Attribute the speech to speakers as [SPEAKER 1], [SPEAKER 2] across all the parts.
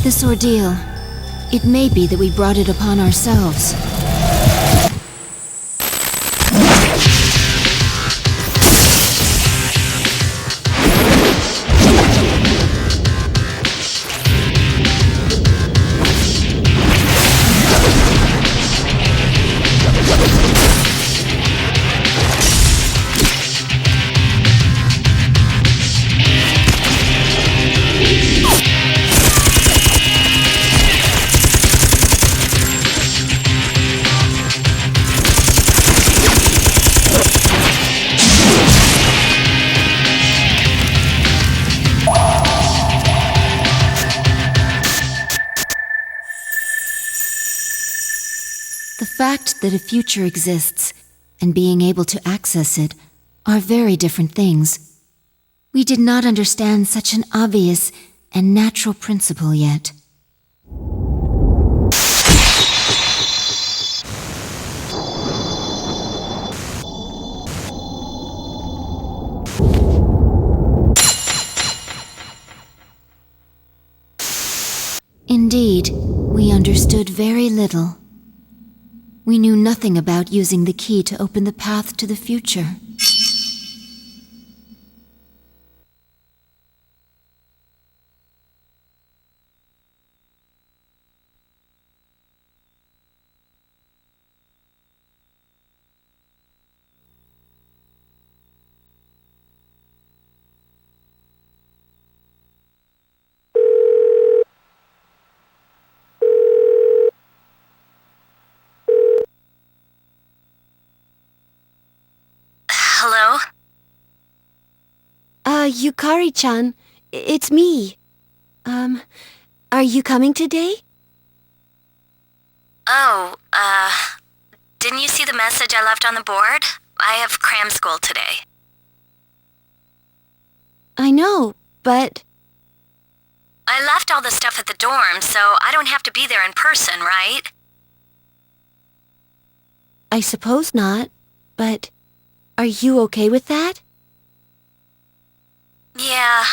[SPEAKER 1] This ordeal, it may be that we brought it upon ourselves. The fact that a future exists and being able to access it are very different things. We did not understand such an obvious and natural principle yet. Indeed, we understood very little. We knew nothing about using the key to open the path to the future.
[SPEAKER 2] Hello?
[SPEAKER 3] Yukari-chan, it's me. Are you coming today?
[SPEAKER 2] Oh, didn't you see the message I left on the board? I have cram school today.
[SPEAKER 3] I know, but...
[SPEAKER 2] I left all the stuff at the dorm, so I don't have to be there in person, right?
[SPEAKER 3] I suppose not, but... Are you okay with that?
[SPEAKER 2] Yeah,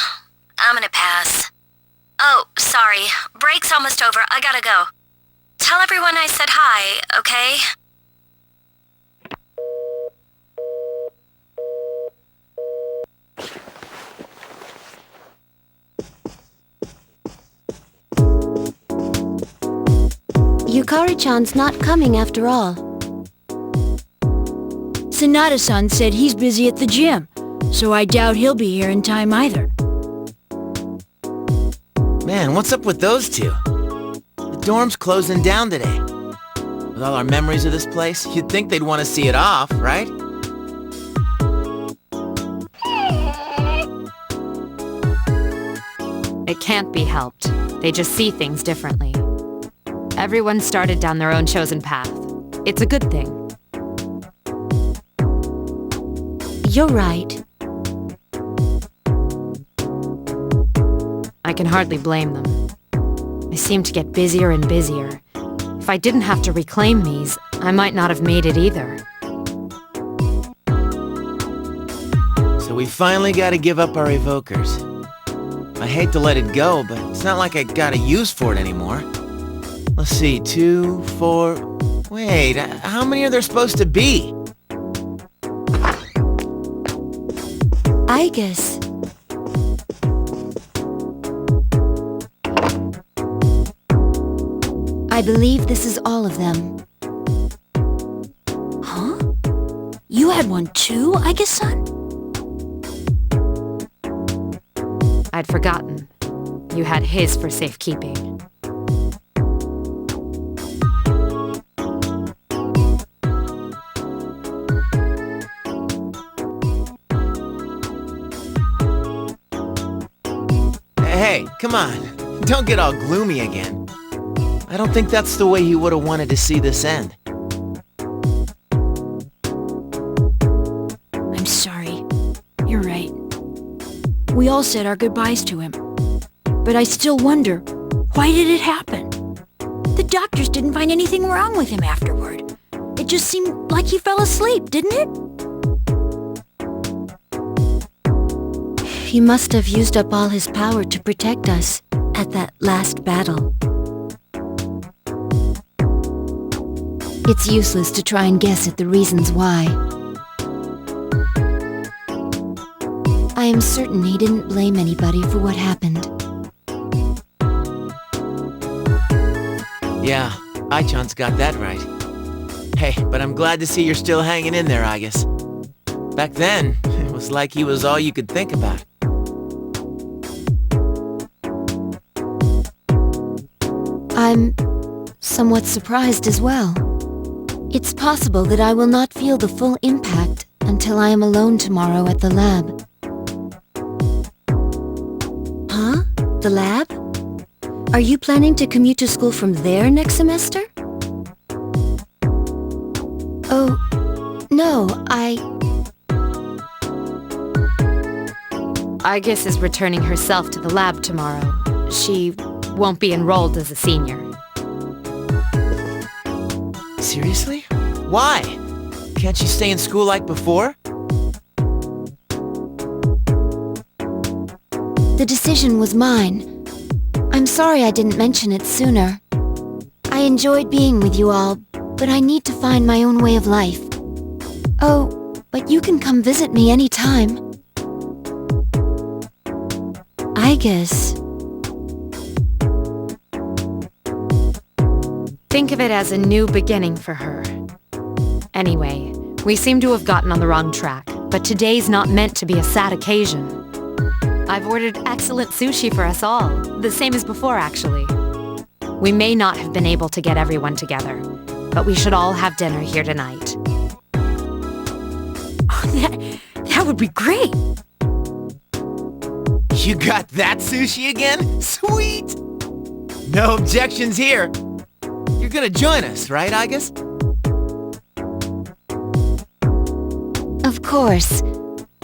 [SPEAKER 2] I'm gonna pass. Oh, sorry. Break's almost over. I gotta go. Tell everyone I said hi, okay?
[SPEAKER 3] Yukari-chan's not coming after all.
[SPEAKER 4] Sanada-san said he's busy at the gym, so I doubt he'll be here in time either.
[SPEAKER 5] Man, what's up with those two? The dorm's closing down today. With all our memories of this place, you'd think they'd want to see it off, right?
[SPEAKER 6] It can't be helped. They just see things differently. Everyone started down their own chosen path. It's a good thing.
[SPEAKER 3] You're right.
[SPEAKER 6] I can hardly blame them. I seem to get busier and busier. If I didn't have to reclaim these, I might not have made it either.
[SPEAKER 5] So we finally gotta give up our evokers. I hate to let it go, but it's not like I got a use for it anymore. Let's see, 2, 4... Wait, how many are there supposed to be?
[SPEAKER 3] I guess.
[SPEAKER 1] I believe this is all of them.
[SPEAKER 4] Huh? You had one too, I guess, son?
[SPEAKER 6] I'd forgotten. You had his for safekeeping.
[SPEAKER 5] Hey, come on. Don't get all gloomy again. I don't think that's the way he would have wanted to see this end.
[SPEAKER 4] I'm sorry. You're right. We all said our goodbyes to him. But I still wonder, why did it happen? The doctors didn't find anything wrong with him afterward. It just seemed like he fell asleep, didn't it?
[SPEAKER 3] He must have used up all his power to protect us, at that last battle.
[SPEAKER 1] It's useless to try and guess at the reasons why. I am certain he didn't blame anybody for what happened.
[SPEAKER 5] Yeah, Ai-chan's got that right. Hey, but I'm glad to see you're still hanging in there, Agus. Back then, it was like he was all you could think about.
[SPEAKER 1] I'm somewhat surprised as well. It's possible that I will not feel the full impact until I am alone tomorrow at the lab.
[SPEAKER 3] Huh? The lab? Are you planning to commute to school from there next semester?
[SPEAKER 1] Oh, no,
[SPEAKER 6] Agus is returning herself to the lab tomorrow. She won't be enrolled as a senior.
[SPEAKER 5] Seriously? Why? Can't she stay in school like before?
[SPEAKER 1] The decision was mine. I'm sorry I didn't mention it sooner. I enjoyed being with you all, but I need to find my own way of life. Oh, but you can come visit me anytime.
[SPEAKER 3] I guess.
[SPEAKER 6] Think of it as a new beginning for her. Anyway, we seem to have gotten on the wrong track, but today's not meant to be a sad occasion. I've ordered excellent sushi for us all, the same as before actually. We may not have been able to get everyone together, but we should all have dinner here tonight.
[SPEAKER 4] That would be great.
[SPEAKER 5] You got that sushi again? Sweet! No objections here. You're gonna join us, right, Agus?
[SPEAKER 1] Of course.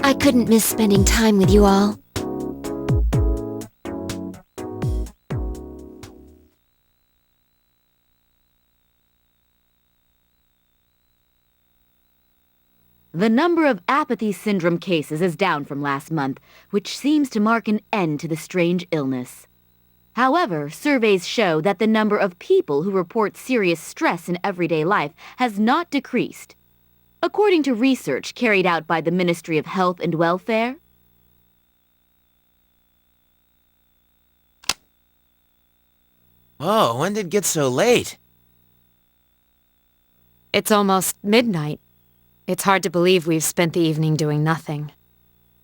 [SPEAKER 1] I couldn't miss spending time with you all.
[SPEAKER 7] The number of apathy syndrome cases is down from last month, which seems to mark an end to the strange illness. However, surveys show that the number of people who report serious stress in everyday life has not decreased. According to research carried out by the Ministry of Health and Welfare,
[SPEAKER 5] Whoa, when did it get so late?
[SPEAKER 6] It's almost midnight. It's hard to believe we've spent the evening doing nothing.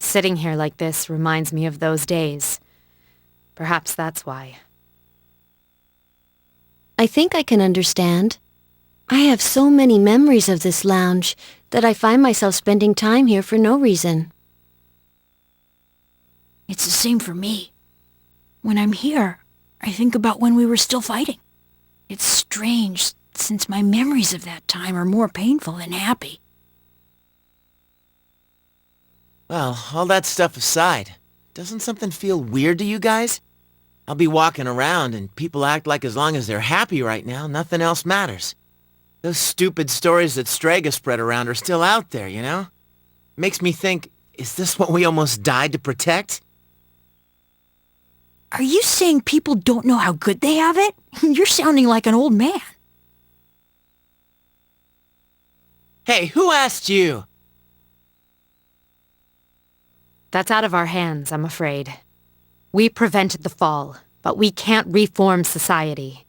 [SPEAKER 6] Sitting here like this reminds me of those days. Perhaps that's why.
[SPEAKER 3] I think I can understand. I have so many memories of this lounge that I find myself spending time here for no reason.
[SPEAKER 4] It's the same for me. When I'm here, I think about when we were still fighting. It's strange, since my memories of that time are more painful than happy.
[SPEAKER 5] Well, all that stuff aside, doesn't something feel weird to you guys? I'll be walking around and people act like as long as they're happy right now, nothing else matters. Those stupid stories that Strega spread around are still out there, you know? Makes me think, is this what we almost died to protect?
[SPEAKER 4] Are you saying people don't know how good they have it? You're sounding like an old man.
[SPEAKER 5] Hey, who asked you?
[SPEAKER 6] That's out of our hands, I'm afraid. We prevented the fall, but we can't reform society.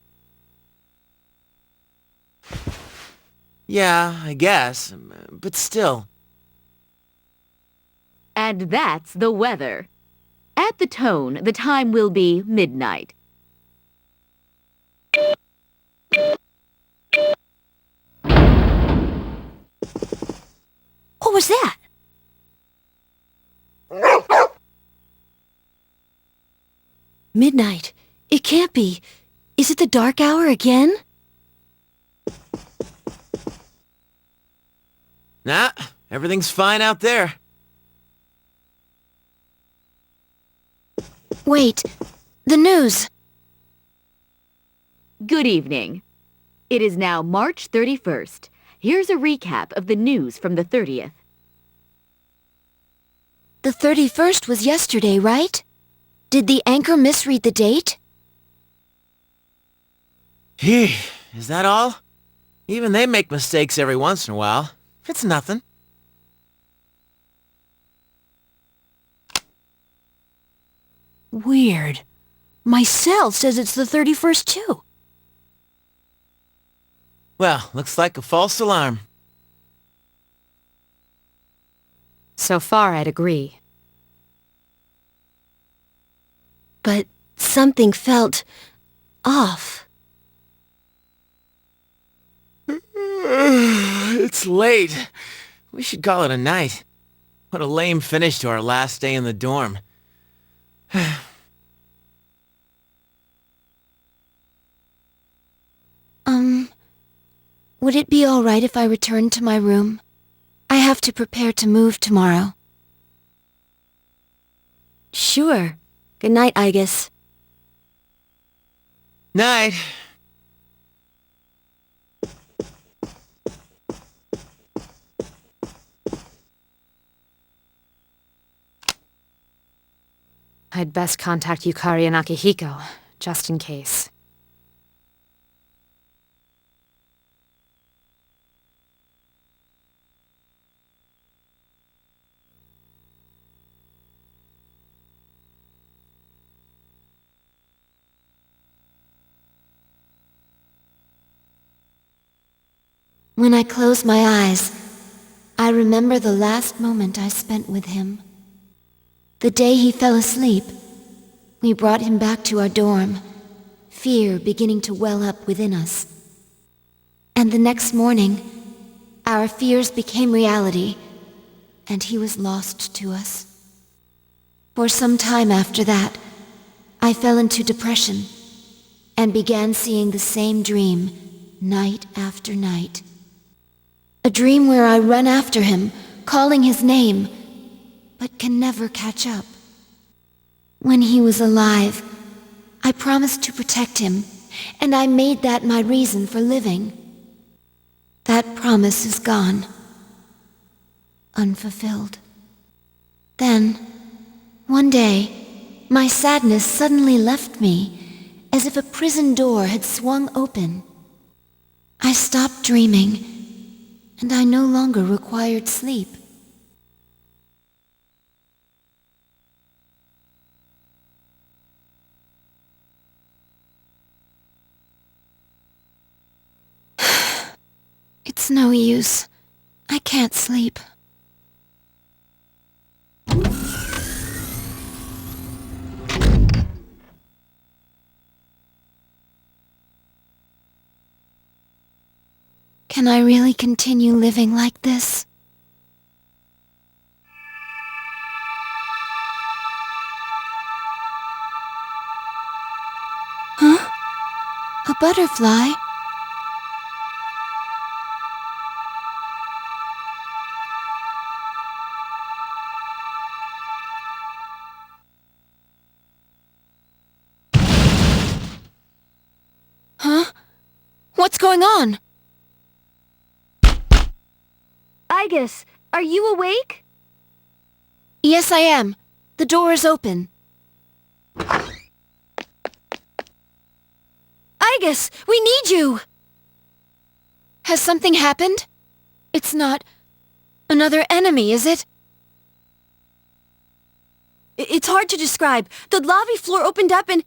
[SPEAKER 5] Yeah, I guess, but still.
[SPEAKER 7] and that's the weather. At the tone, the time will be midnight.
[SPEAKER 4] What was that?
[SPEAKER 3] Midnight. It can't be. Is it the dark hour again?
[SPEAKER 5] Nah, everything's fine out there.
[SPEAKER 1] Wait, the news.
[SPEAKER 7] Good evening. It is now March 31st. Here's a recap of the news from the 30th.
[SPEAKER 1] The 31st was yesterday, right? Did the anchor misread the date?
[SPEAKER 5] Is that all? Even they make mistakes every once in a while. It's nothing.
[SPEAKER 4] Weird. My cell says it's the 31st too.
[SPEAKER 5] Well, looks like a false alarm.
[SPEAKER 6] So far, I'd agree.
[SPEAKER 3] But something felt off.
[SPEAKER 5] It's late. We should call it a night. What a lame finish to our last day in the dorm.
[SPEAKER 1] Would it be all right if I returned to my room? I have to prepare to move tomorrow.
[SPEAKER 3] Sure. Good night, Igus.
[SPEAKER 5] Night.
[SPEAKER 6] I'd best contact Yukari and Akihiko, just in case.
[SPEAKER 1] When I close my eyes, I remember the last moment I spent with him. The day he fell asleep, we brought him back to our dorm, fear beginning to well up within us. And the next morning, our fears became reality, and he was lost to us. For some time after that, I fell into depression and began seeing the same dream night after night. A dream where I run after him, calling his name, but can never catch up. When he was alive, I promised to protect him, and I made that my reason for living. That promise is gone, unfulfilled. Then, one day, my sadness suddenly left me, as if a prison door had swung open. I stopped dreaming, and I no longer required sleep. It's no use. I can't sleep. Can I really continue living like this? Huh? A butterfly? Huh? What's going on?
[SPEAKER 3] Igus, are you awake?
[SPEAKER 1] Yes, I am. The door is open.
[SPEAKER 4] Igus, we need you!
[SPEAKER 1] Has something happened? It's not another enemy, is it?
[SPEAKER 4] It's hard to describe. The lobby floor opened up and...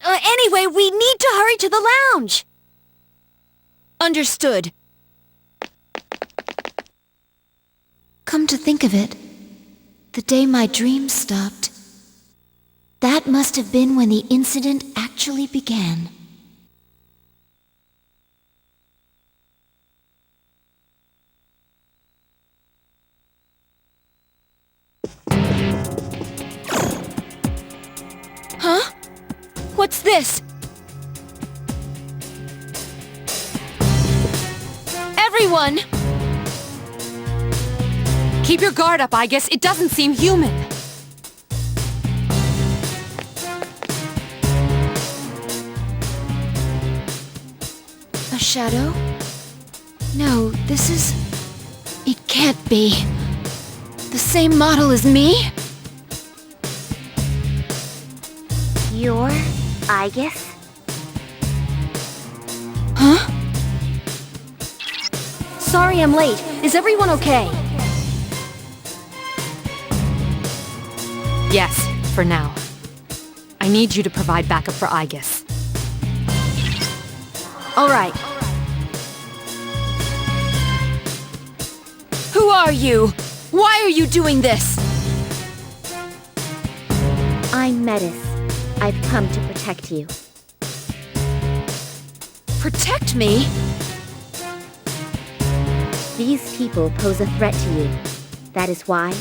[SPEAKER 4] anyway, we need to hurry to the lounge!
[SPEAKER 1] Understood. Come to think of it, the day my dreams stopped, that must have been when the incident actually began. Huh? What's this? Everyone!
[SPEAKER 6] Keep your guard up, Igus. It doesn't seem human.
[SPEAKER 1] A shadow? No, this is... It can't be. The same model as me?
[SPEAKER 2] You're Igus?
[SPEAKER 4] Huh? Sorry I'm late. Is everyone okay?
[SPEAKER 6] Yes, for now. I need you to provide backup for Aegis.
[SPEAKER 4] All right. Who are you? Why are you doing this?
[SPEAKER 8] I'm Metis. I've come to protect you.
[SPEAKER 4] Protect me?
[SPEAKER 8] These people pose a threat to you. That is why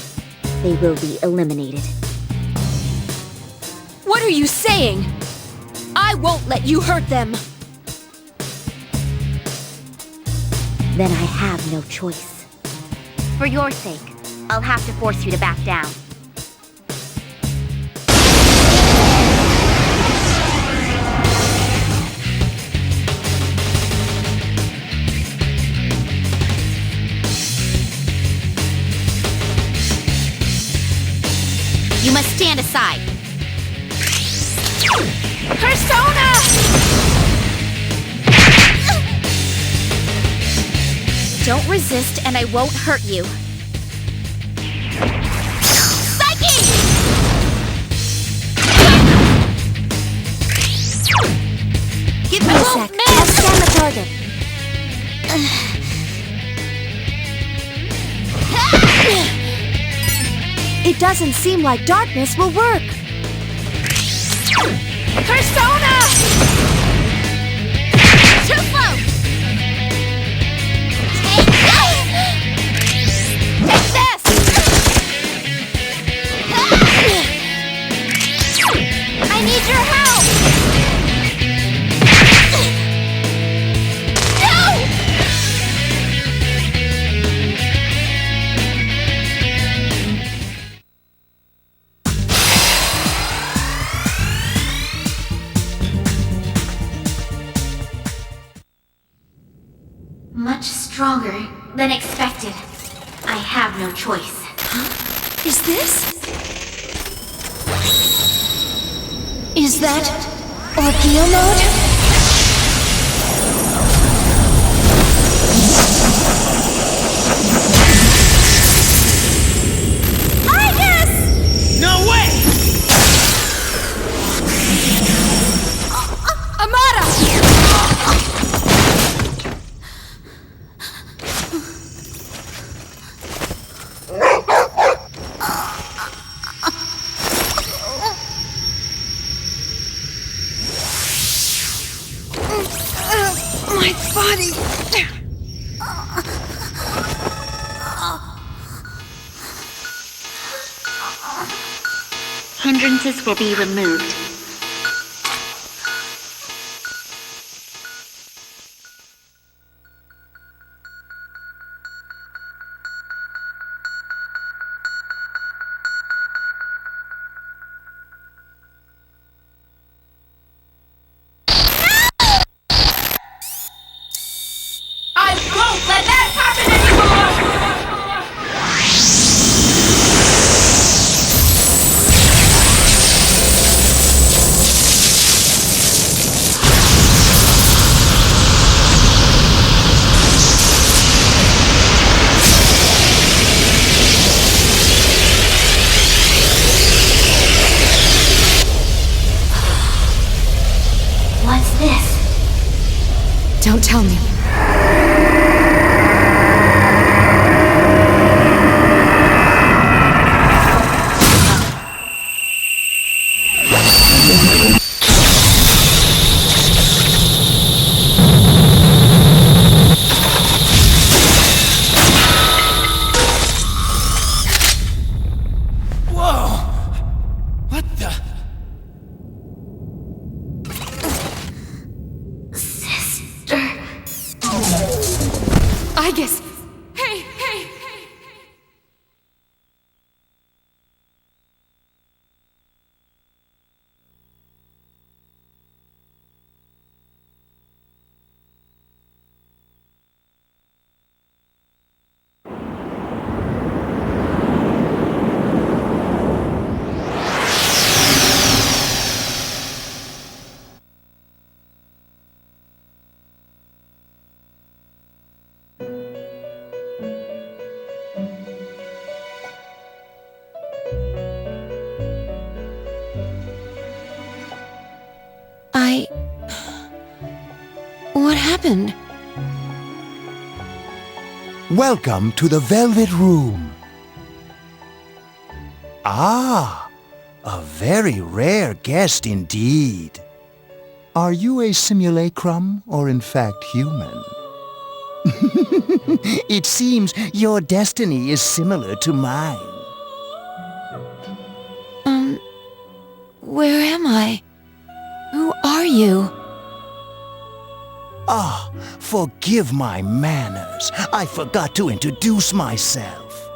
[SPEAKER 8] they will be eliminated.
[SPEAKER 4] What are you saying? I won't let you hurt them.
[SPEAKER 8] Then I have no choice. For your sake, I'll have to force you to back down.
[SPEAKER 2] You must stand aside.
[SPEAKER 4] Persona!
[SPEAKER 2] Don't resist and I won't hurt you. Psyche! Give me
[SPEAKER 4] a sec. I'll scan the target. It doesn't seem like darkness will work. Persona!
[SPEAKER 2] Too slow! Take this! Take this! I need your help! No! Much stronger than expected. I have no choice.
[SPEAKER 4] Is this? Is that Ordeal mode?
[SPEAKER 5] No way!
[SPEAKER 4] My body!
[SPEAKER 2] Hindrances will be removed.
[SPEAKER 4] What's this?
[SPEAKER 6] Don't tell me. Aegis! Hey!
[SPEAKER 1] What happened?
[SPEAKER 9] Welcome to the Velvet Room. Ah, a very rare guest indeed. Are you a simulacrum or in fact human? It seems your destiny is similar to mine.
[SPEAKER 1] Where am I? Who are you?
[SPEAKER 9] Ah, forgive my manners. I forgot to introduce myself.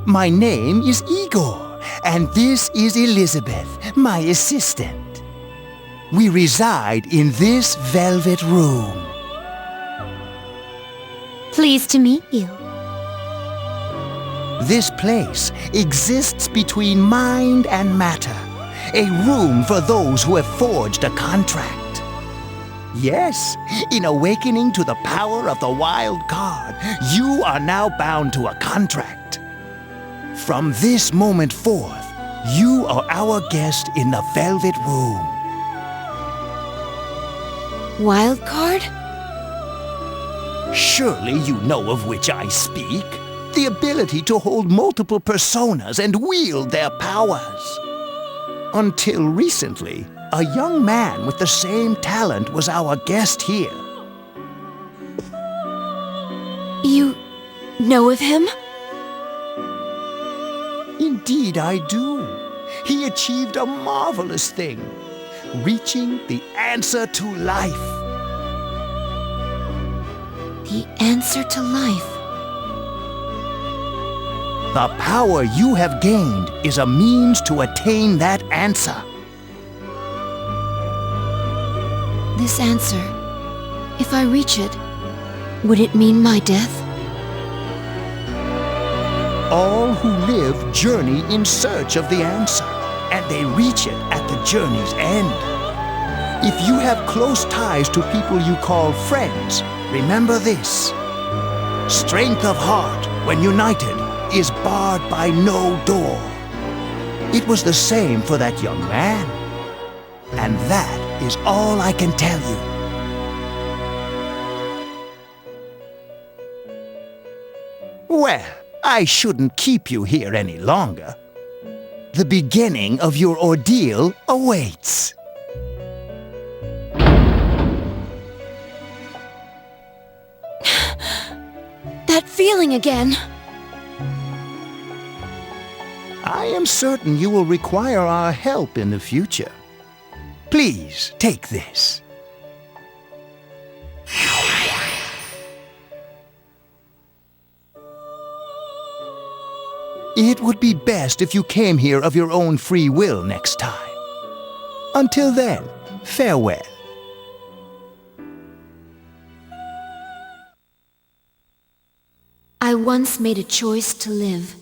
[SPEAKER 9] My name is Igor, and this is Elizabeth, my assistant. We reside in this velvet room.
[SPEAKER 8] Pleased to meet you.
[SPEAKER 9] This place exists between mind and matter, a room for those who have forged a contract. Yes, in awakening to the power of the wild card, you are now bound to a contract. From this moment forth, you are our guest in the Velvet Room.
[SPEAKER 1] Wild card?
[SPEAKER 9] Surely you know of which I speak. The ability to hold multiple personas and wield their powers. Until recently, a young man with the same talent was our guest here.
[SPEAKER 1] You know of him?
[SPEAKER 9] Indeed I do. He achieved a marvelous thing, reaching the answer to life.
[SPEAKER 1] The answer to life.
[SPEAKER 9] The power you have gained is a means to attain that answer.
[SPEAKER 1] This answer, if I reach it, would it mean my death?
[SPEAKER 9] All who live journey in search of the answer, and they reach it at the journey's end. If you have close ties to people you call friends, remember this. Strength of heart, when united, is barred by no door. It was the same for that young man. And that is all I can tell you. Well, I shouldn't keep you here any longer. The beginning of your ordeal awaits.
[SPEAKER 1] That feeling again.
[SPEAKER 9] I am certain you will require our help in the future. Please take this. It would be best if you came here of your own free will next time. Until then, farewell.
[SPEAKER 1] I once made a choice to live.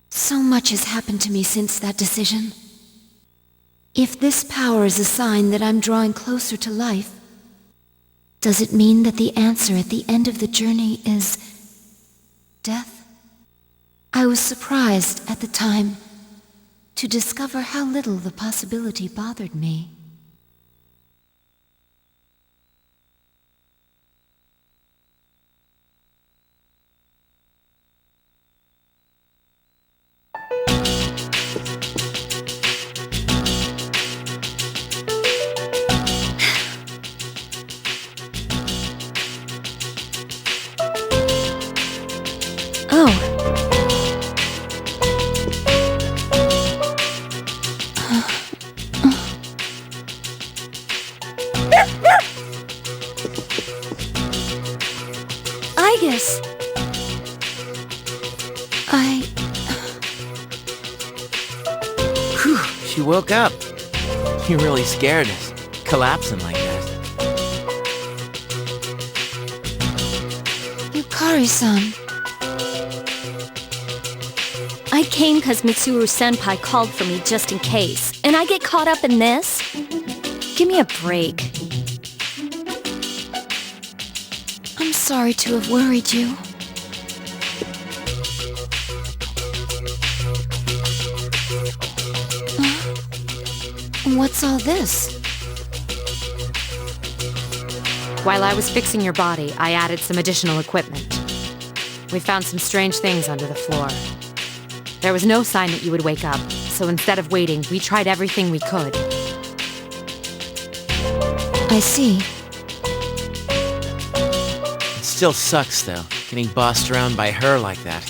[SPEAKER 1] So much has happened to me since that decision. If this power is a sign that I'm drawing closer to life, does it mean that the answer at the end of the journey is death? I was surprised at the time to discover how little the possibility bothered me.
[SPEAKER 5] She woke up. You really scared us, collapsing like that.
[SPEAKER 1] Yukari-san.
[SPEAKER 2] I came because Mitsuru-senpai called for me just in case, and I get caught up in this? Give me a break.
[SPEAKER 1] I'm sorry to have worried you. What's all this?
[SPEAKER 6] While I was fixing your body, I added some additional equipment. We found some strange things under the floor. There was no sign that you would wake up, so instead of waiting, we tried everything we could.
[SPEAKER 1] I see.
[SPEAKER 5] It still sucks, though, getting bossed around by her like that.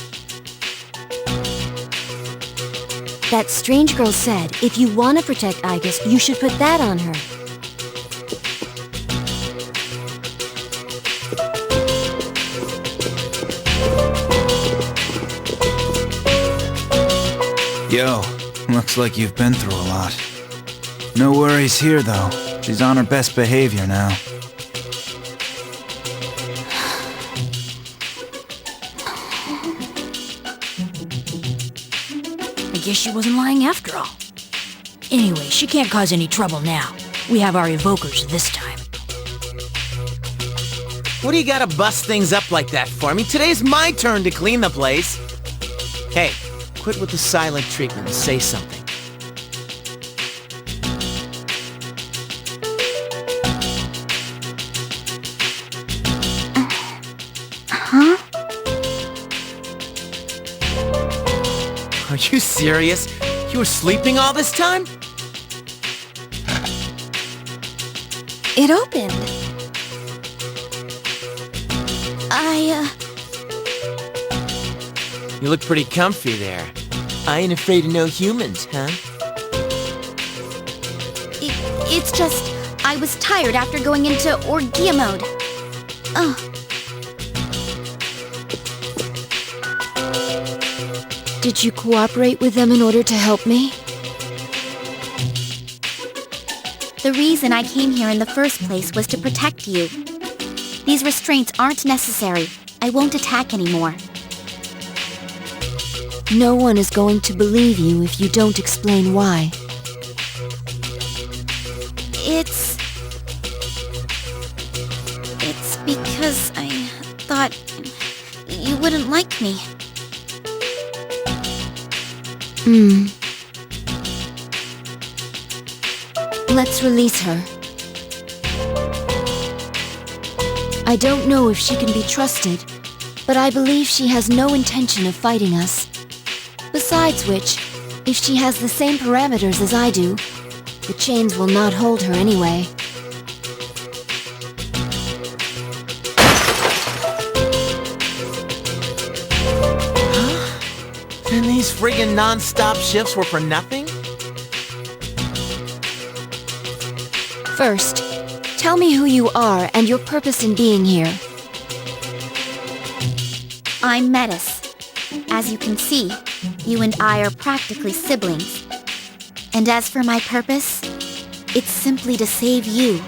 [SPEAKER 3] That strange girl said if you want to protect Igus, you should put that on her.
[SPEAKER 10] Yo, looks like you've been through a lot. No worries here, though. She's on her best behavior now.
[SPEAKER 4] I guess she wasn't lying after all. Anyway, she can't cause any trouble now. We have our evokers this time.
[SPEAKER 5] What do you gotta bust things up like that for? I mean, today's my turn to clean the place. Hey, quit with the silent treatment and say something.
[SPEAKER 8] Huh?
[SPEAKER 5] Are you serious? You were sleeping all this time?
[SPEAKER 8] It opened.
[SPEAKER 5] You look pretty comfy there. I ain't afraid of no humans, huh?
[SPEAKER 8] It's just, I was tired after going into Orgia mode.
[SPEAKER 3] Did you cooperate with them in order to help me?
[SPEAKER 8] The reason I came here in the first place was to protect you. These restraints aren't necessary. I won't attack anymore.
[SPEAKER 1] No one is going to believe you if you don't explain why.
[SPEAKER 8] It's because I thought you wouldn't like me.
[SPEAKER 1] Let's release her. I don't know if she can be trusted, but I believe she has no intention of fighting us. Besides which, if she has the same parameters as I do, the chains will not hold her anyway.
[SPEAKER 5] And these friggin' non-stop shifts were for nothing?
[SPEAKER 1] First, tell me who you are and your purpose in being here.
[SPEAKER 8] I'm Metis. As you can see, you and I are practically siblings. And as for my purpose, it's simply to save you,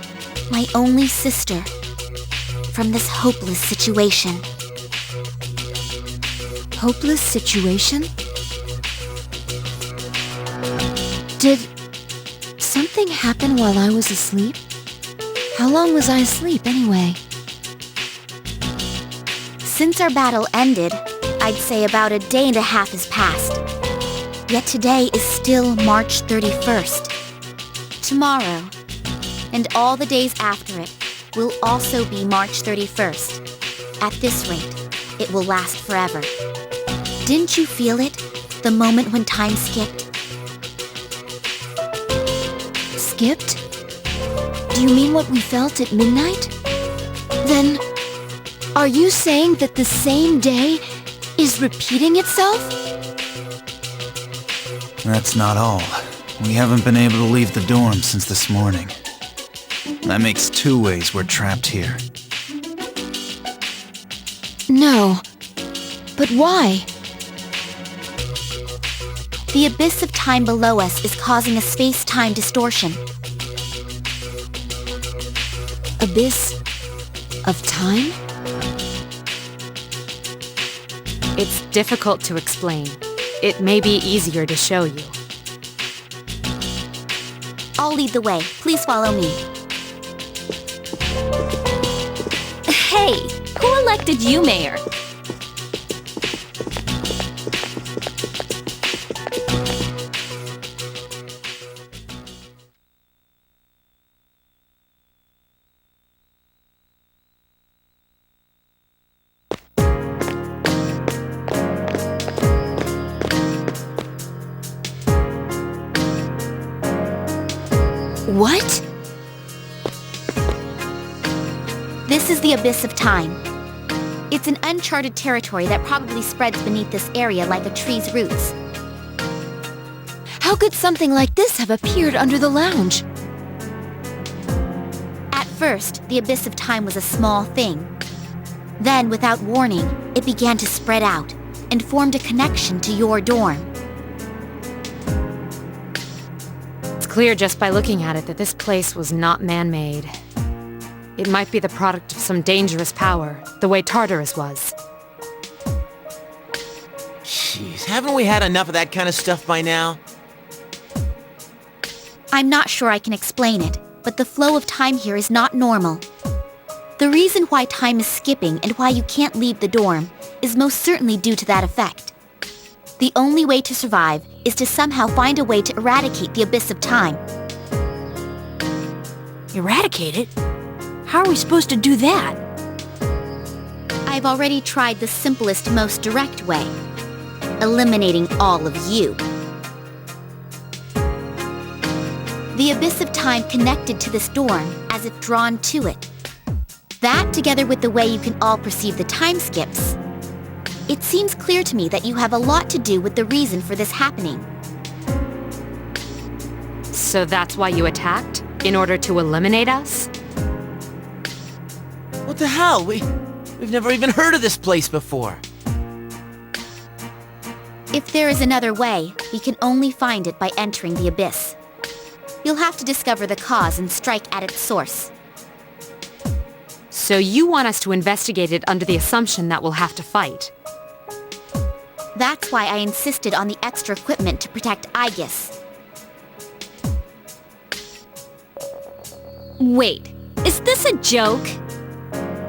[SPEAKER 8] my only sister, from this hopeless situation.
[SPEAKER 1] Hopeless situation? Did something happen while I was asleep? How long was I asleep anyway?
[SPEAKER 8] Since our battle ended, I'd say about a day and a half has passed. Yet today is still March 31st. Tomorrow, and all the days after it, will also be March 31st. At this rate, it will last forever. Didn't you feel it, the moment when time skipped?
[SPEAKER 1] Skipped? Do you mean what we felt at midnight? Then, are you saying that the same day is repeating itself?
[SPEAKER 10] That's not all. We haven't been able to leave the dorm since this morning. That makes 2 ways we're trapped here.
[SPEAKER 1] No. But why?
[SPEAKER 8] The abyss of time below us is causing a space-time distortion.
[SPEAKER 1] Abyss of time?
[SPEAKER 6] It's difficult to explain. It may be easier to show you.
[SPEAKER 8] I'll lead the way. Please follow me. Hey, who elected you mayor?
[SPEAKER 1] What?
[SPEAKER 8] This is the Abyss of Time. It's an uncharted territory that probably spreads beneath this area like a tree's roots.
[SPEAKER 1] How could something like this have appeared under the lounge?
[SPEAKER 8] At first, the Abyss of Time was a small thing. Then, without warning, it began to spread out and formed a connection to your dorm.
[SPEAKER 6] It's clear just by looking at it that this place was not man-made. It might be the product of some dangerous power, the way Tartarus was.
[SPEAKER 5] Jeez, haven't we had enough of that kind of stuff by now?
[SPEAKER 8] I'm not sure I can explain it, but the flow of time here is not normal. The reason why time is skipping and why you can't leave the dorm is most certainly due to that effect. The only way to survive is to somehow find a way to eradicate the Abyss of Time.
[SPEAKER 4] Eradicate it? How are we supposed to do that?
[SPEAKER 8] I've already tried the simplest, most direct way. Eliminating all of you. The Abyss of Time connected to this dorm as if drawn to it. That, together with the way you can all perceive the time skips, it seems clear to me that you have a lot to do with the reason for this happening.
[SPEAKER 6] So that's why you attacked? In order to eliminate us?
[SPEAKER 5] What the hell? We've never even heard of this place before.
[SPEAKER 8] If there is another way, we can only find it by entering the Abyss. You'll have to discover the cause and strike at its source.
[SPEAKER 6] So you want us to investigate it under the assumption that we'll have to fight?
[SPEAKER 8] That's why I insisted on the extra equipment to protect Aegis.
[SPEAKER 11] Wait, is this a joke?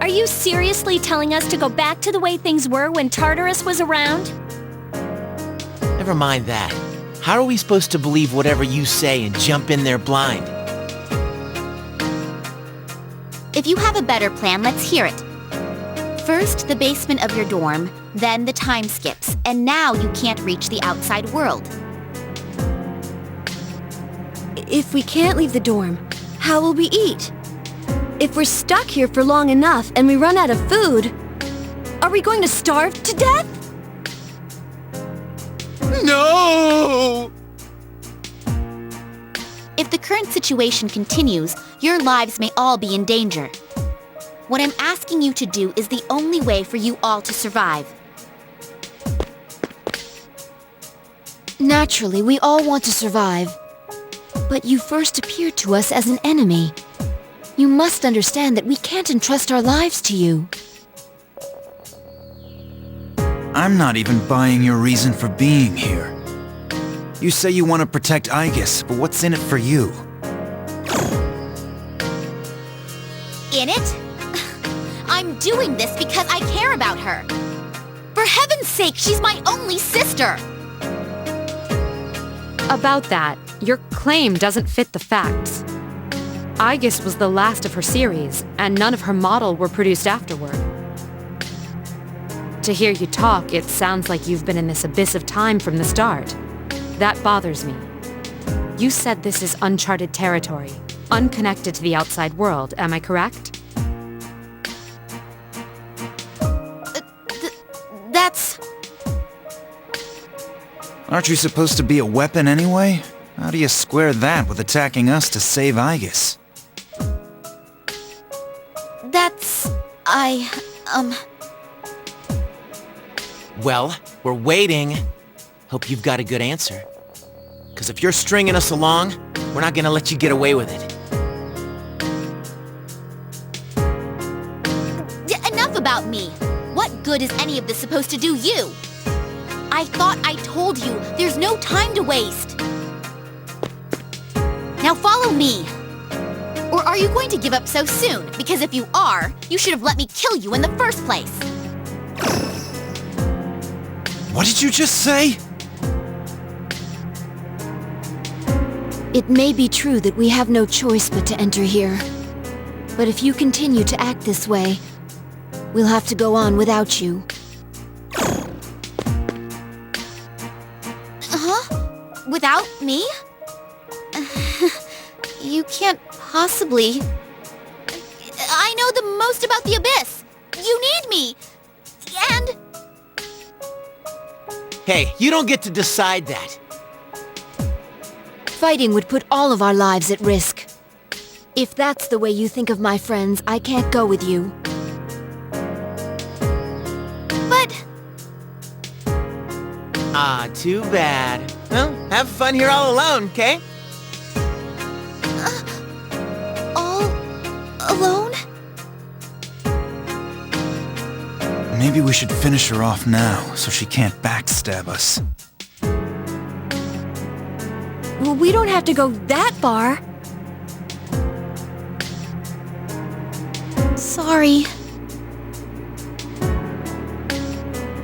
[SPEAKER 11] Are you seriously telling us to go back to the way things were when Tartarus was around?
[SPEAKER 5] Never mind that. How are we supposed to believe whatever you say and jump in there blind?
[SPEAKER 8] If you have a better plan, let's hear it. First, the basement of your dorm, then the time skips, and now you can't reach the outside world.
[SPEAKER 3] If we can't leave the dorm, how will we eat? If we're stuck here for long enough and we run out of food, are we going to starve to death?
[SPEAKER 5] No!
[SPEAKER 8] If the current situation continues, your lives may all be in danger. What I'm asking you to do is the only way for you all to survive.
[SPEAKER 1] Naturally, we all want to survive. But you first appeared to us as an enemy. You must understand that we can't entrust our lives to you.
[SPEAKER 10] I'm not even buying your reason for being here. You say you want to protect Aegis, but what's in it for you?
[SPEAKER 8] In it? I'm doing this because I care about her. For heaven's sake, she's my only sister!
[SPEAKER 6] About that, your claim doesn't fit the facts. Aegis was the last of her series, and none of her model were produced afterward. To hear you talk, it sounds like you've been in this abyss of time from the start. That bothers me. You said this is uncharted territory, unconnected to the outside world, am I correct?
[SPEAKER 8] That's...
[SPEAKER 10] Aren't you supposed to be a weapon anyway? How do you square that with attacking us to save Aegis?
[SPEAKER 8] That's...
[SPEAKER 5] Well, we're waiting. Hope you've got a good answer. Because if you're stringing us along, we're not gonna let you get away with it.
[SPEAKER 8] Enough about me! What good is any of this supposed to do you? I thought I told you, there's no time to waste! Now follow me! Or are you going to give up so soon? Because if you are, you should have let me kill you in the first place!
[SPEAKER 10] What did you just say?
[SPEAKER 1] It may be true that we have no choice but to enter here. But if you continue to act this way, we'll have to go on without you.
[SPEAKER 8] Huh? Without me? You can't possibly... I know the most about the Abyss! You need me! And...
[SPEAKER 5] Hey, you don't get to decide that.
[SPEAKER 1] Fighting would put all of our lives at risk. If that's the way you think of my friends, I can't go with you.
[SPEAKER 8] But...
[SPEAKER 5] Ah, too bad. Well, have fun here all alone, okay?
[SPEAKER 8] all... alone?
[SPEAKER 10] Maybe we should finish her off now, so she can't backstab us.
[SPEAKER 3] Well, we don't have to go that far.
[SPEAKER 8] Sorry.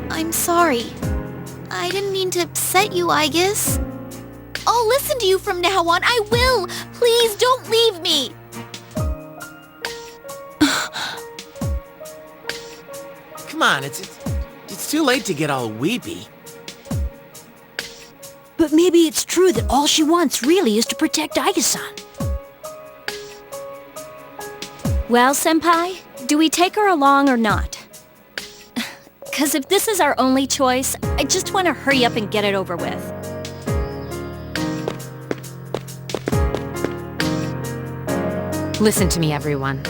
[SPEAKER 8] I'm sorry. I didn't mean to upset you, I guess. I'll listen to you from now on. I will! Please don't leave me!
[SPEAKER 5] Come on, it's too late to get all weepy.
[SPEAKER 4] But maybe it's true that all she wants really is to protect Aiga-san.
[SPEAKER 11] Well, Senpai, do we take her along or not? 'Cause if this is our only choice, I just want to hurry up and get it over with.
[SPEAKER 6] Listen to me, everyone.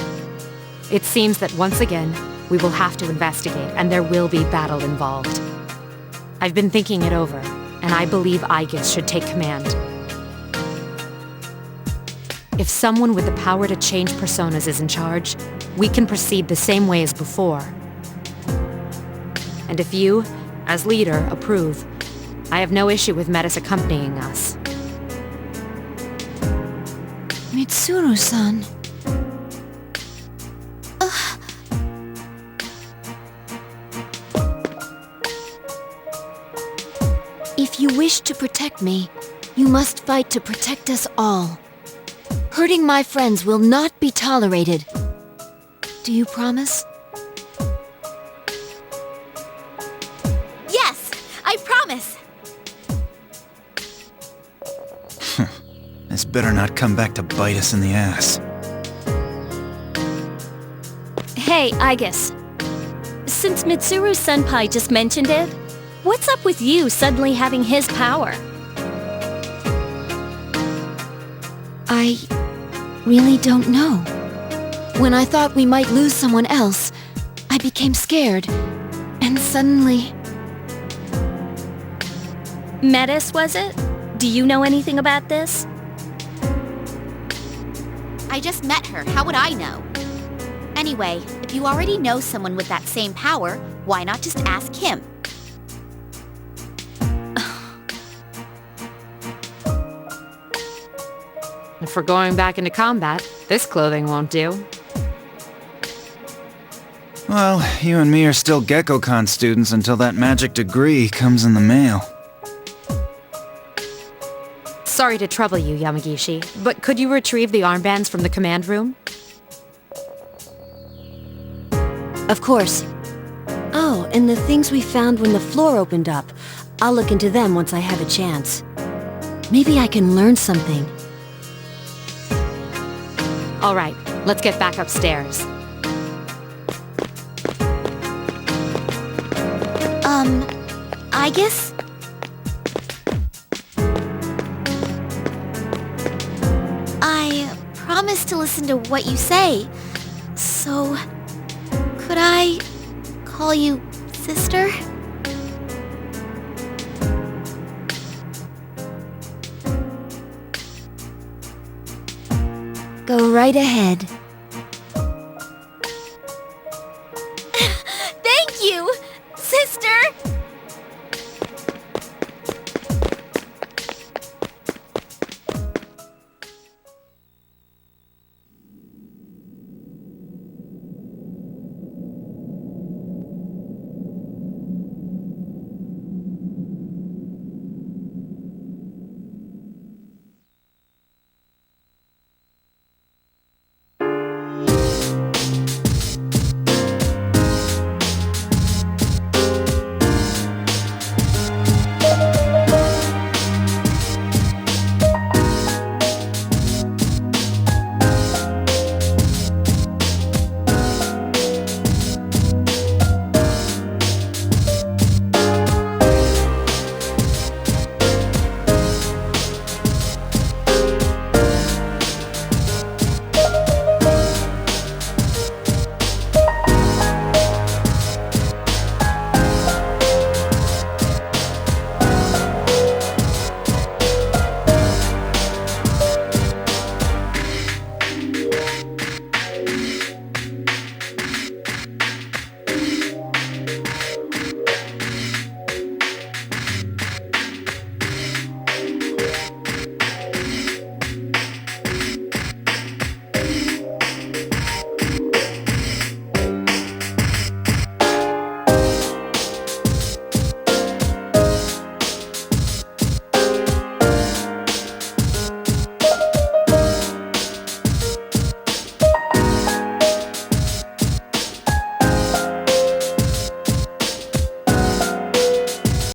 [SPEAKER 6] It seems that once again, we will have to investigate, and there will be battle involved. I've been thinking it over, and I believe Aigis should take command. If someone with the power to change personas is in charge, we can proceed the same way as before. And if you, as leader, approve, I have no issue with Metis accompanying us.
[SPEAKER 1] Mitsuru-san. If you wish to protect me, you must fight to protect us all. Hurting my friends will not be tolerated. Do you promise?
[SPEAKER 8] Yes! I promise!
[SPEAKER 10] This better not come back to bite us in the ass.
[SPEAKER 11] Hey, Aigis. Since Mitsuru Senpai just mentioned it, what's up with you suddenly having his power?
[SPEAKER 1] I really don't know. When I thought we might lose someone else, I became scared. And suddenly...
[SPEAKER 11] Metis, was it? Do you know anything about this?
[SPEAKER 8] I just met her. How would I know? Anyway, if you already know someone with that same power, why not just ask him?
[SPEAKER 6] If we're going back into combat, this clothing won't do.
[SPEAKER 10] Well, you and me are still GeckoCon students until that magic degree comes in the mail.
[SPEAKER 6] Sorry to trouble you, Yamagishi, but could you retrieve the armbands from the command room?
[SPEAKER 3] Of course. Oh, and the things we found when the floor opened up. I'll look into them once I have a chance. Maybe I can learn something.
[SPEAKER 6] All right, let's get back upstairs.
[SPEAKER 8] I guess... I promise to listen to what you say. So... could I call you sister?
[SPEAKER 1] Go right ahead.